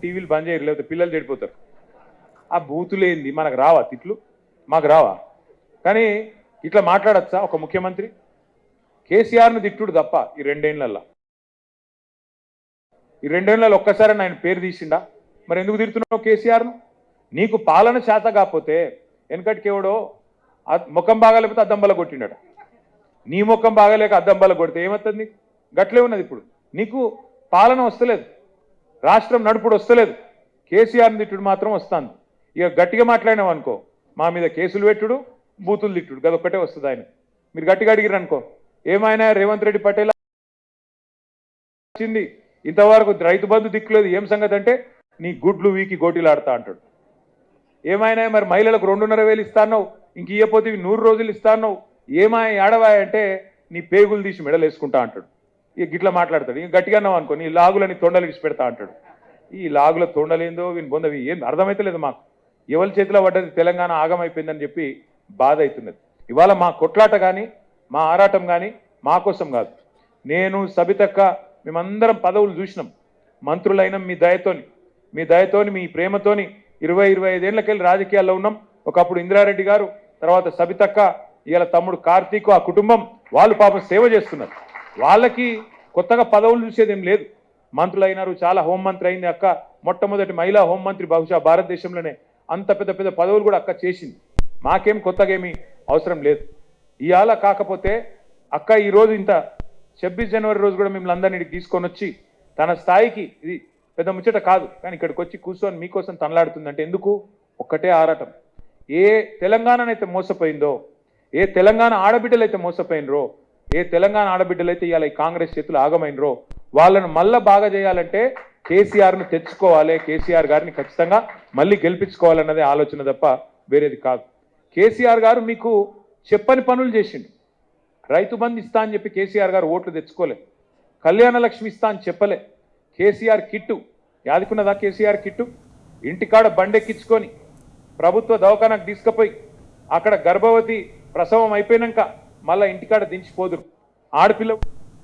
టీవీలు బంద్ చేయరు, లేకపోతే పిల్లలు చెడిపోతారు. ఆ బూతులు ఏంది? మనకు రావా తిట్లు? మాకు రావా? కానీ ఇట్లా మాట్లాడచ్చా ఒక ముఖ్యమంత్రి? కేసీఆర్ను తిట్టుడు తప్ప ఈ రెండేళ్లలో ఒక్కసారి ఆయన పేరు తీసిండా? మరి ఎందుకు తిడుతున్నావు కేసీఆర్ను? నీకు పాలన చేత కాకపోతే వెనకటికేవడో ముఖం బాగాలేకపోతే అద్దంబల కొట్టిండట. నీ ముఖం బాగాలేక అద్దంబల కొడితే ఏమవుతుంది? గట్లే ఉన్నది. ఇప్పుడు నీకు పాలన వస్తలేదు, రాష్ట్రం నడుపుడు వస్తలేదు, కేసీఆర్ని తిట్టుడు మాత్రం వస్తుంది. ఇక గట్టిగా మాట్లాడినాం అనుకో, మా మీద కేసులు పెట్టుడు, బూతులు తిట్టుడు, గదొక్కటే వస్తుంది. ఆయన మీరు గట్టిగా అడిగిరు అనుకో, ఏమైనా రేవంత్ రెడ్డి పటేల్ వచ్చింది ఇంతవరకు రైతు బంధు దిక్కులేదు, ఏం సంగతి అంటే నీ గుడ్లు వీకి గోటీలు ఆడతా అంటాడు. ఏమైనా మరి మహిళలకు 2,500,000 ఇస్తాన్నావు, ఇంక ఇయ్యపోతే 100 రోజులు ఇస్తాన్నావు, ఏమాయ ఆడవాయ అంటే నీ పేగులు తీసి మెడలు వేసుకుంటా అంటాడు. ఇక గిట్లా మాట్లాడతాడు. ఇంక గట్టిగా అన్నావు అనుకో, నీ లాగులని తొండలు ఇచ్చి పెడతా అంటాడు. ఈ లాగుల తొండలేందో వీని బొందవి ఏం అర్థమైతే లేదు మాకు. ఎవరి చేతిలో పడ్డది తెలంగాణ ఆగమైపోయిందని చెప్పి బాధ అవుతున్నది. ఇవాళ మా కొట్లాట కానీ మా ఆరాటం కానీ మా కోసం కాదు. నేను సబితక్క మేమందరం పదవులు చూసినాం, మంత్రులైన మీ దయతోని మీ ప్రేమతోని 20-25 ఏళ్ళకెళ్ళి రాజకీయాల్లో ఉన్నాం. ఒకప్పుడు ఇందిరారెడ్డి గారు, తర్వాత సబితక్క, ఇవాళ తమ్ముడు కార్తీక్, ఆ కుటుంబం వాళ్ళు పాపం సేవ చేస్తున్నారు. వాళ్ళకి కొత్తగా పదవులు చూసేది ఏం లేదు. మంత్రులైనారు, చాలా హోంమంత్రి అయింది అక్క, మొట్టమొదటి మహిళా హోంమంత్రి బహుశా భారతదేశంలోనే. అంత పెద్ద పెద్ద పదవులు కూడా అక్క చేసింది. మాకేం కొత్తగా ఏమీ అవసరం లేదు. ఇవాళ కాకపోతే అక్క ఈరోజు ఇంత 26 జనవరి రోజు కూడా మిమ్మల్ని అందరినీ తీసుకొని వచ్చి తన స్థాయికి, ఇది పెద్ద ముచ్చట కాదు కానీ ఇక్కడికి వచ్చి కూర్చొని మీకోసం తనలాడుతుందంటే ఎందుకు? ఒక్కటే ఆరాటం. ఏ తెలంగాణనైతే మోసపోయిందో, ఏ తెలంగాణ ఆడబిడ్డలైతే మోసపోయినరో, ఏ తెలంగాణ ఆడబిడ్డలైతే ఇవాళ ఈ కాంగ్రెస్ చేతులు ఆగమైనరో వాళ్ళను మళ్ళా బాగా చేయాలంటే కేసీఆర్ను తెచ్చుకోవాలి, కేసీఆర్ గారిని ఖచ్చితంగా మళ్ళీ గెలిపించుకోవాలన్నదే ఆలోచన తప్ప వేరేది కాదు. కేసీఆర్ గారు మీకు చెప్పని పనులు చేసిండు. రైతు బంధు ఇస్తా అని చెప్పి కేసీఆర్ గారు ఓట్లు తెచ్చుకోలే. కళ్యాణ లక్ష్మి ఇస్తా అని చెప్పలే. కేసీఆర్ కిట్టు యాదికున్నదా? కేసీఆర్ కిట్టు ఇంటికాడ బండెక్కించుకొని ప్రభుత్వ దవాఖానకు తీసుకుపోయి అక్కడ గర్భవతి ప్రసవం అయిపోయినాక మళ్ళీ ఇంటికాడ దించిపోదురు. ఆడపిల్ల